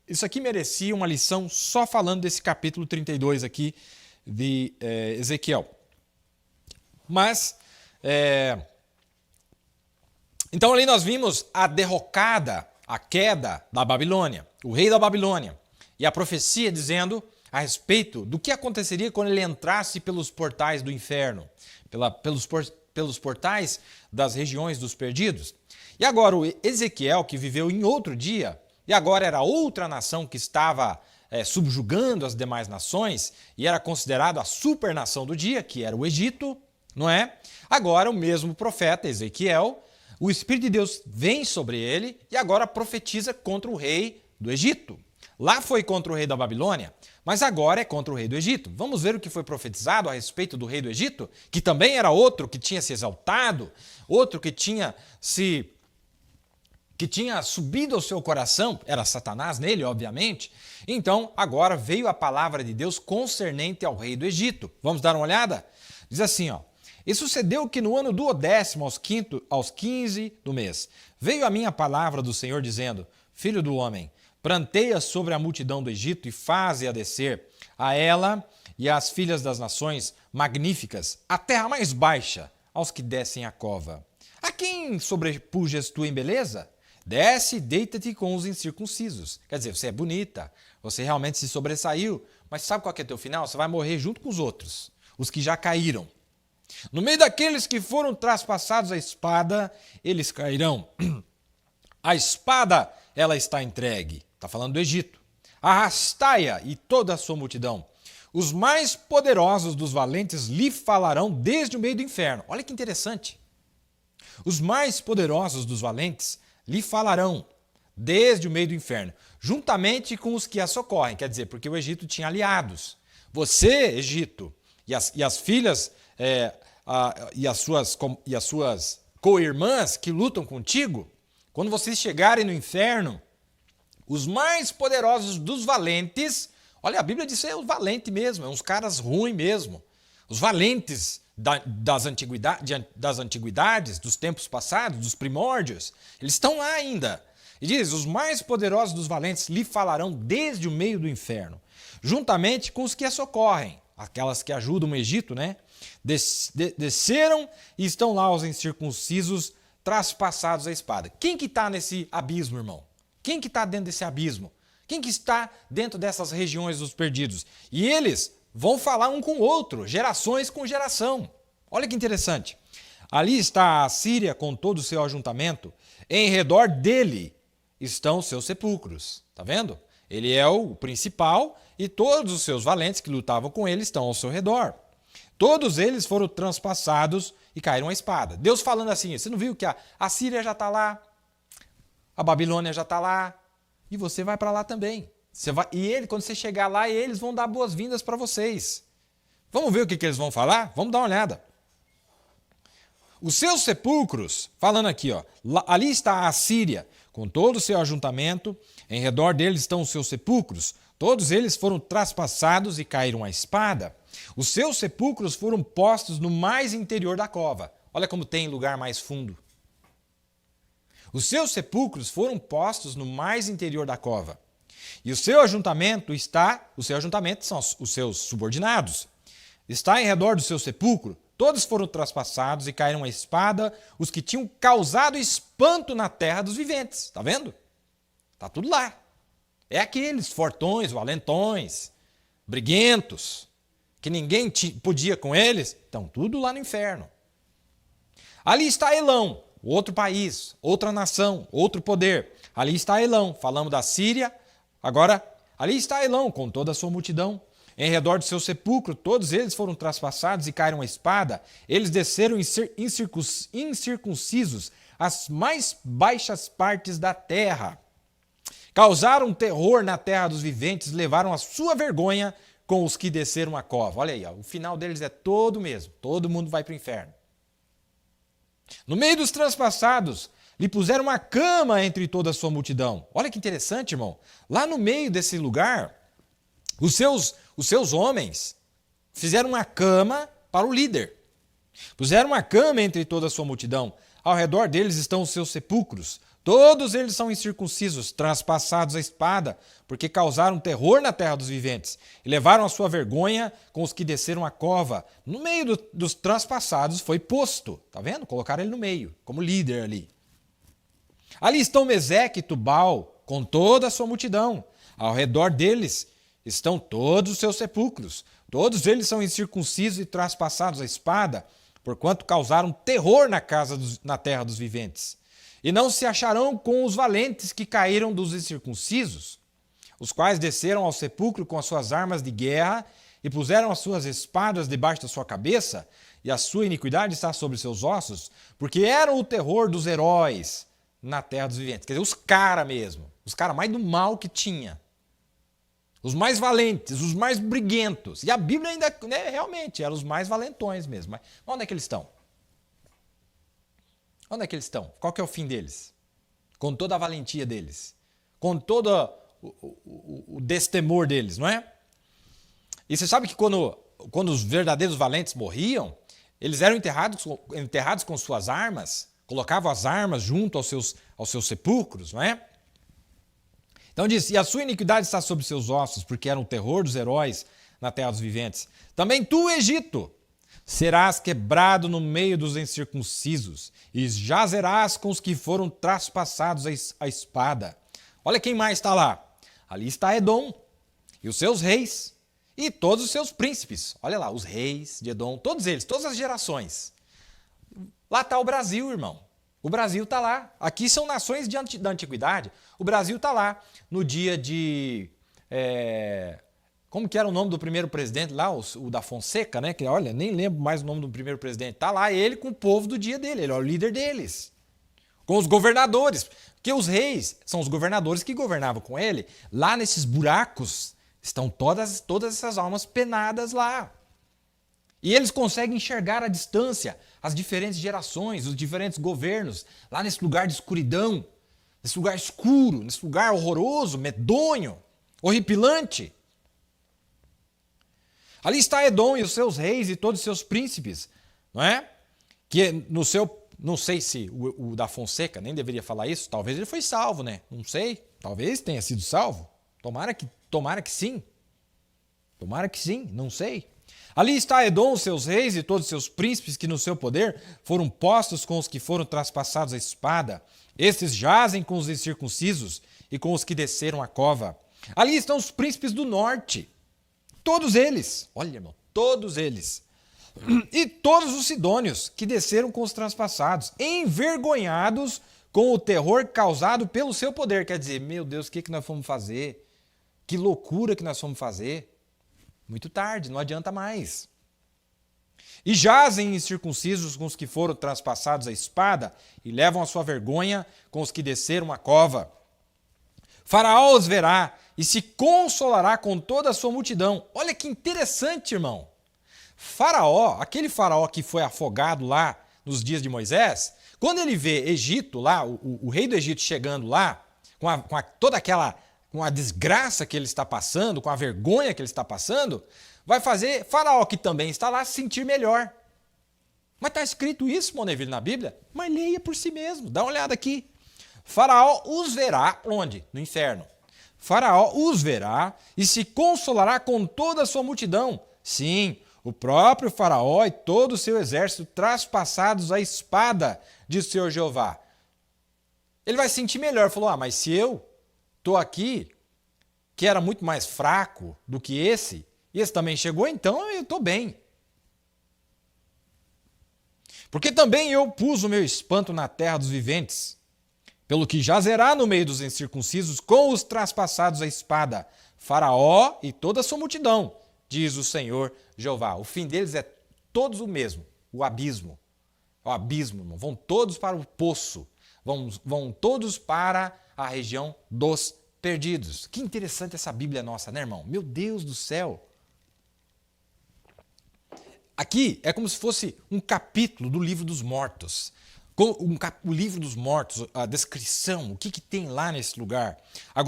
Isso aqui merecia uma lição só falando desse capítulo 32 aqui de Ezequiel. Mas, então ali nós vimos a derrocada, a queda da Babilônia, o rei da Babilônia, e a profecia dizendo a respeito do que aconteceria quando ele entrasse pelos portais do inferno, pelos portais das regiões dos perdidos. E agora o Ezequiel, que viveu em outro dia, e agora era outra nação que estava subjugando as demais nações, e era considerado a supernação do dia, que era o Egito, não é? Agora o mesmo profeta Ezequiel, o Espírito de Deus vem sobre ele e agora profetiza contra o rei do Egito. Lá foi contra o rei da Babilônia, mas agora é contra o rei do Egito. Vamos ver o que foi profetizado a respeito do rei do Egito, que também era outro que tinha se exaltado, outro que tinha subido ao seu coração, era Satanás nele, obviamente. Então, agora veio a palavra de Deus concernente ao rei do Egito. Vamos dar uma olhada? Diz assim, ó. E sucedeu que no ano duodécimo, aos 15 do mês, veio a minha palavra do Senhor dizendo, Filho do homem, pranteia sobre a multidão do Egito e faze-a descer, a ela e às filhas das nações magníficas, a terra mais baixa, aos que descem a cova. A quem sobrepujas tu em beleza? Desce e deita-te com os incircuncisos. Quer dizer, você é bonita, você realmente se sobressaiu, mas sabe qual que é teu final? Você vai morrer junto com os outros, os que já caíram. No meio daqueles que foram traspassados a espada, eles cairão. A espada, ela está entregue. Está falando do Egito. Arrastai-a e toda a sua multidão. Os mais poderosos dos valentes lhe falarão desde o meio do inferno. Olha que interessante. Os mais poderosos dos valentes lhe falarão desde o meio do inferno, juntamente com os que a socorrem. Quer dizer, porque o Egito tinha aliados. Você, Egito, e as filhas e as suas co-irmãs que lutam contigo, quando vocês chegarem no inferno, os mais poderosos dos valentes, olha, a Bíblia diz que é o valente mesmo, é uns caras ruins mesmo, os valentes das antiguidades, dos tempos passados, dos primórdios, eles estão lá ainda. E diz, os mais poderosos dos valentes lhe falarão desde o meio do inferno, juntamente com os que a socorrem, aquelas que ajudam o Egito, né? Desceram e estão lá os incircuncisos traspassados a espada. Quem que está nesse abismo, irmão? Quem que está dentro desse abismo? Quem que está dentro dessas regiões dos perdidos? E eles vão falar um com o outro, gerações com geração. Olha que interessante. Ali está a Síria com todo o seu ajuntamento, em redor dele estão os seus sepulcros. Está vendo? Ele é o principal e todos os seus valentes que lutavam com ele estão ao seu redor. Todos eles foram transpassados e caíram à espada. Deus falando assim, você não viu que a Síria já está lá, a Babilônia já está lá, e você vai para lá também. Quando você chegar lá, eles vão dar boas-vindas para vocês. Vamos ver o que eles vão falar? Vamos dar uma olhada. Os seus sepulcros, falando aqui, ó, ali está a Síria, com todo o seu ajuntamento, em redor deles estão os seus sepulcros, todos eles foram traspassados e caíram à espada. Os seus sepulcros foram postos no mais interior da cova. Olha como tem lugar mais fundo. Os seus sepulcros foram postos no mais interior da cova. E o seu ajuntamento são os seus subordinados. Está em redor do seu sepulcro. Todos foram traspassados e caíram à espada os que tinham causado espanto na terra dos viventes. Está vendo? Está tudo lá. É aqueles fortões, valentões, briguentos, que ninguém podia com eles, estão tudo lá no inferno. Ali está Elão, outro país, outra nação, outro poder. Ali está Elão, falamos da Síria. Agora, ali está Elão com toda a sua multidão. Em redor do seu sepulcro, todos eles foram traspassados e caíram à espada. Eles desceram incircuncisos as mais baixas partes da terra. Causaram terror na terra dos viventes, levaram a sua vergonha com os que desceram a cova. Olha aí, ó, o final deles é todo mesmo. Todo mundo vai para o inferno. No meio dos transpassados, lhe puseram uma cama entre toda a sua multidão. Olha que interessante, irmão. Lá no meio desse lugar, os seus homens fizeram uma cama para o líder. Puseram uma cama entre toda a sua multidão. Ao redor deles estão os seus sepulcros. Todos eles são incircuncisos, transpassados a espada, porque causaram terror na terra dos viventes e levaram a sua vergonha com os que desceram a cova. No meio dos transpassados foi posto, tá vendo? Colocaram ele no meio, como líder ali. Ali estão Meseque e Tubal, com toda a sua multidão. Ao redor deles estão todos os seus sepulcros. Todos eles são incircuncisos e traspassados a espada, porquanto causaram terror na terra dos viventes. E não se acharão com os valentes que caíram dos incircuncisos, os quais desceram ao sepulcro com as suas armas de guerra e puseram as suas espadas debaixo da sua cabeça, e a sua iniquidade está sobre seus ossos, porque eram o terror dos heróis na terra dos viventes. Quer dizer, os caras mesmo, os caras mais do mal que tinha. Os mais valentes, os mais briguentos. E a Bíblia ainda, né, realmente, eram os mais valentões mesmo. Mas onde é que eles estão? Onde é que eles estão? Qual que é o fim deles? Com toda a valentia deles. Com todo o destemor deles, não é? E você sabe que quando os verdadeiros valentes morriam, eles eram enterrados com suas armas, colocavam as armas junto aos seus sepulcros, não é? Então diz, e a sua iniquidade está sobre seus ossos, porque era o terror dos heróis na terra dos viventes. Também tu, Egito, serás quebrado no meio dos incircuncisos, e jazerás com os que foram traspassados a espada. Olha quem mais está lá. Ali está Edom, e os seus reis, e todos os seus príncipes. Olha lá, os reis de Edom, todos eles, todas as gerações. Lá está o Brasil, irmão. O Brasil está lá. Aqui são nações da antiguidade. O Brasil está lá. No dia de... como que era o nome do primeiro presidente lá? O da Fonseca, né? Que, olha, nem lembro mais o nome do primeiro presidente. Está lá ele com o povo do dia dele. Ele é o líder deles. Com os governadores. Porque os reis são os governadores que governavam com ele. Lá nesses buracos estão todas essas almas penadas lá. E eles conseguem enxergar à distância as diferentes gerações, os diferentes governos, lá nesse lugar de escuridão, nesse lugar escuro, nesse lugar horroroso, medonho, horripilante. Ali está Edom e os seus reis e todos os seus príncipes, não é? Que no seu, não sei se o da Fonseca nem deveria falar isso, talvez ele foi salvo, né? Não sei, talvez tenha sido salvo. Tomara que sim. Tomara que sim, não sei. Ali está Edom, os seus reis e todos os seus príncipes que no seu poder foram postos com os que foram traspassados a espada. Estes jazem com os incircuncisos e com os que desceram a cova. Ali estão os príncipes do norte. Todos eles, olha irmão, todos eles. E todos os sidônios que desceram com os transpassados, envergonhados com o terror causado pelo seu poder. Quer dizer, meu Deus, o que nós fomos fazer? Que loucura que nós fomos fazer? Muito tarde, não adianta mais. E jazem incircuncisos com os que foram transpassados a espada e levam a sua vergonha com os que desceram a cova. Faraó os verá e se consolará com toda a sua multidão. Olha que interessante, irmão. Faraó, aquele faraó que foi afogado lá nos dias de Moisés, quando ele vê Egito lá, o rei do Egito chegando lá, com toda aquela... com a desgraça que ele está passando, com a vergonha que ele está passando, vai fazer Faraó, que também está lá, se sentir melhor. Mas está escrito isso, Moneville, na Bíblia? Mas leia por si mesmo, dá uma olhada aqui. Faraó os verá, onde? No inferno. Faraó os verá e se consolará com toda a sua multidão. Sim, o próprio Faraó e todo o seu exército traspassados à espada, diz o Senhor Jeová. Ele vai se sentir melhor. Falou, mas se eu estou aqui, que era muito mais fraco do que esse, e esse também chegou, então eu estou bem. Porque também eu pus o meu espanto na terra dos viventes, pelo que jazerá no meio dos incircuncisos com os traspassados a espada, Faraó e toda a sua multidão, diz o Senhor Jeová. O fim deles é todos o mesmo, o abismo. O abismo, irmão. Vão todos para o poço, vão todos para a região dos perdidos. Que interessante essa Bíblia nossa, né, irmão? Meu Deus do céu! Aqui é como se fosse um capítulo do livro dos mortos. O livro dos mortos, a descrição, o que tem lá nesse lugar. Agora,